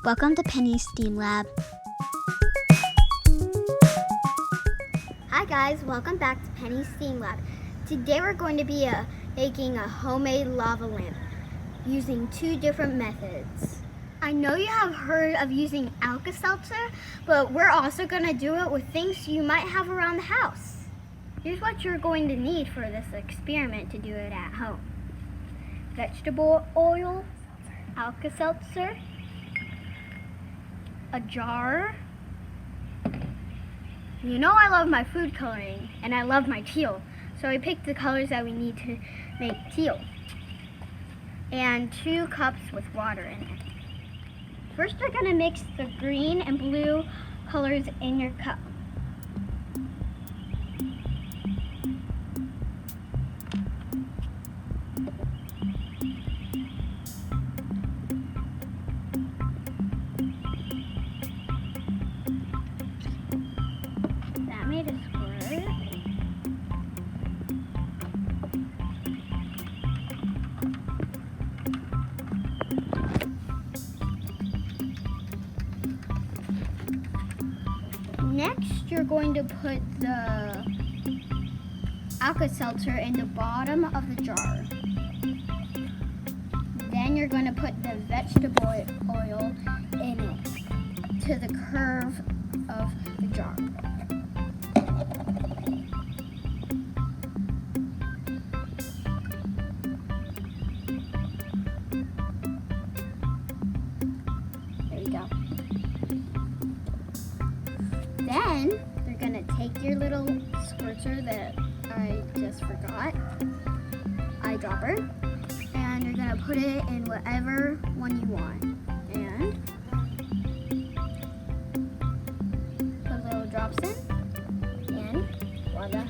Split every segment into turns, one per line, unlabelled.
Welcome to Penny's STEAM Lab. Hi guys, welcome back to Penny's STEAM Lab. Today we're going to be making a homemade lava lamp using two different methods. I know you have heard of using Alka-Seltzer, but we're also going to do it with things you might have around the house. Here's what you're going to need for this experiment to do it at home. Vegetable oil, Alka-Seltzer, a jar. You know I love my food coloring and I love my teal, so I picked the colors that we need to make teal. And 2 cups with water in it. First you're going to mix the green and blue colors in your cup. That made a squirt. Next, you're going to put the Alka-Seltzer in the bottom of the jar. Then you're going to put the vegetable oil in it to the curve of the jar. There you go. Then you're gonna take your little squirter that I just forgot, eyedropper, and you're gonna put it in whatever one you want. And put little drops in, and voila.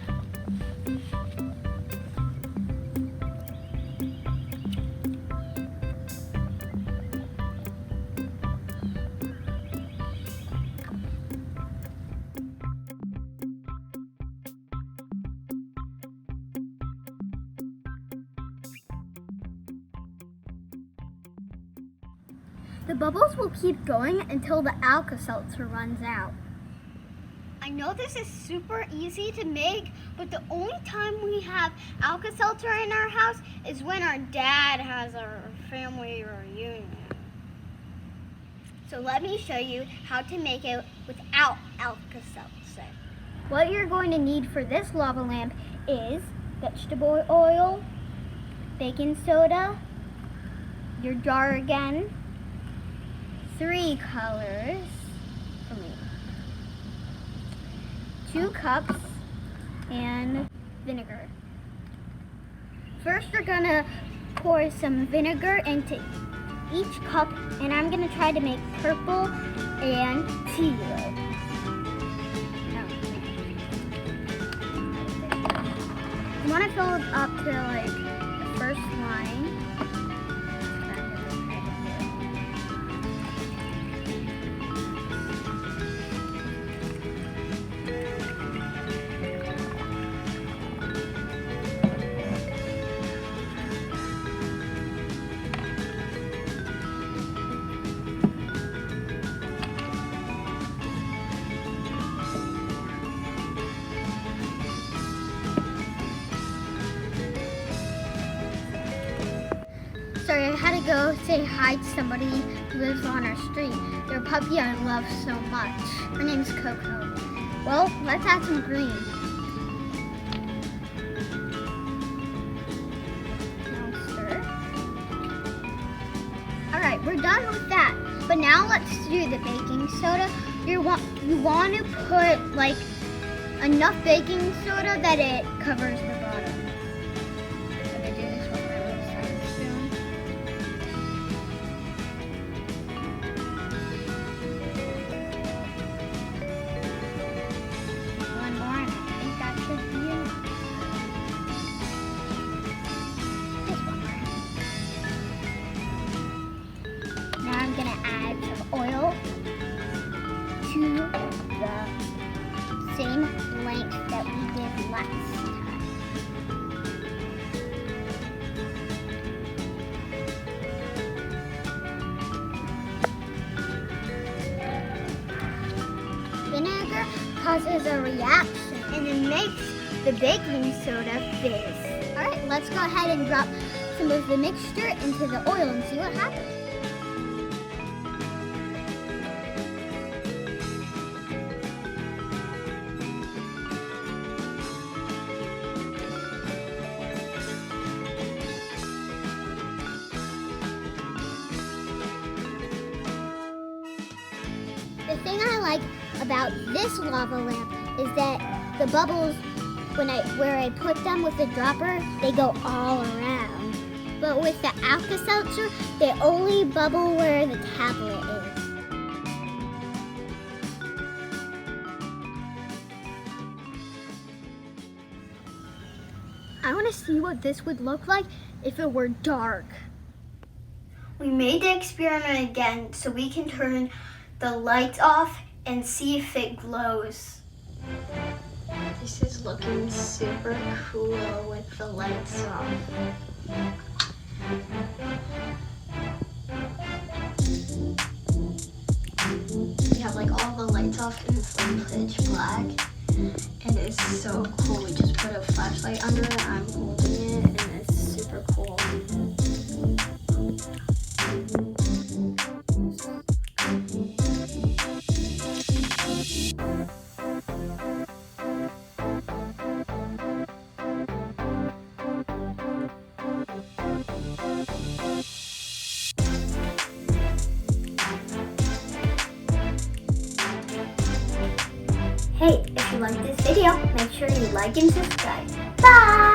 The bubbles will keep going until the Alka-Seltzer runs out. I know this is super easy to make, but the only time we have Alka-Seltzer in our house is when our dad has our family reunion. So let me show you how to make it without Alka-Seltzer. What you're going to need for this lava lamp is vegetable oil, baking soda, your jar again, 3 colors for me, 2 cups, and vinegar. First, you're gonna pour some vinegar into each cup, and I'm gonna try to make purple and teal. You wanna fill it up to like the first line. Sorry, I had to go say hi to somebody who lives on our street. Their puppy I love so much. Her name's Coco. Well, let's add some green. Now stir. Alright, we're done with that. But now let's do the baking soda. You want to put like enough baking soda that it covers the bottom. I'm gonna do this with my little side spoon. One more, and I think that should be it. Just one more. Now I'm gonna add some oil to the same length that we did last time. causes a reaction and it makes the baking soda fizz. All right, let's go ahead and drop some of the mixture into the oil and see what happens. The thing I like about this lava lamp is that the bubbles, where I put them with the dropper, they go all around. But with the Alka-Seltzer, they only bubble where the tablet is. I want to see what this would look like if it were dark. We made the experiment again so we can turn the lights off and see if it glows.
This is looking super cool with the lights off. We have like all the lights off and it's like pitch black. And it's so cool. We just put a flashlight under it. I'm holding it and it's super cool.
Hey, if you like this video, make sure you like and subscribe. Bye!